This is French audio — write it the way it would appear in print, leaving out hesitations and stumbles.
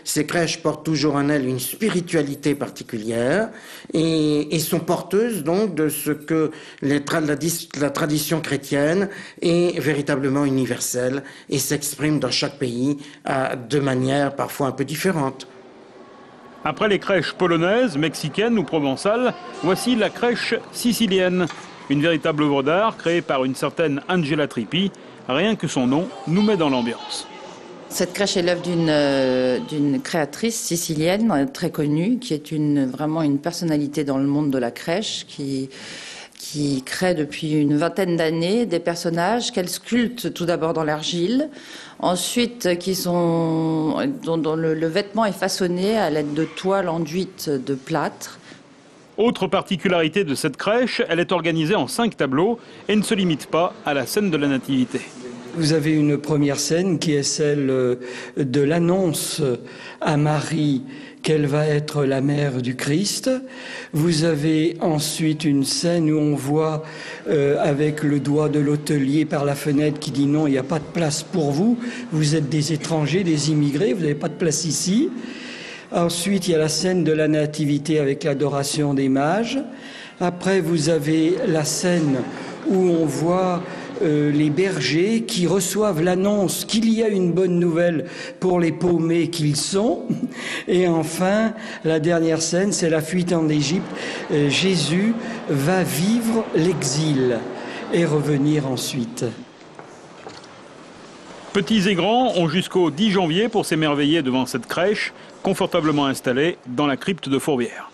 ces crèches portent toujours en elles une spiritualité particulière et sont porteuses donc de ce que la tradition chrétienne est véritablement universelle et s'exprime dans chaque pays de manière parfois un peu différente. Après les crèches polonaises, mexicaines ou provençales, voici la crèche sicilienne. Une véritable œuvre d'art créée par une certaine Angela Trippi. Rien que son nom nous met dans l'ambiance. Cette crèche est l'œuvre d'une créatrice sicilienne très connue, qui est vraiment une personnalité dans le monde de la crèche, qui crée depuis une vingtaine d'années des personnages qu'elle sculpte tout d'abord dans l'argile, ensuite dont le vêtement est façonné à l'aide de toiles enduites de plâtre. Autre particularité de cette crèche, elle est organisée en 5 tableaux et ne se limite pas à la scène de la Nativité. Vous avez une première scène qui est celle de l'annonce à Marie qu'elle va être la mère du Christ. Vous avez ensuite une scène où on voit avec le doigt de l'hôtelier par la fenêtre qui dit non, il n'y a pas de place pour vous. Vous êtes des étrangers, des immigrés, vous n'avez pas de place ici. Ensuite, il y a la scène de la Nativité avec l'adoration des mages. Après, vous avez la scène où on voit les bergers qui reçoivent l'annonce qu'il y a une bonne nouvelle pour les paumés qu'ils sont. Et enfin, la dernière scène, c'est la fuite en Égypte. Jésus va vivre l'exil et revenir ensuite. Petits et grands ont jusqu'au 10 janvier pour s'émerveiller devant cette crèche, confortablement installée dans la crypte de Fourvière.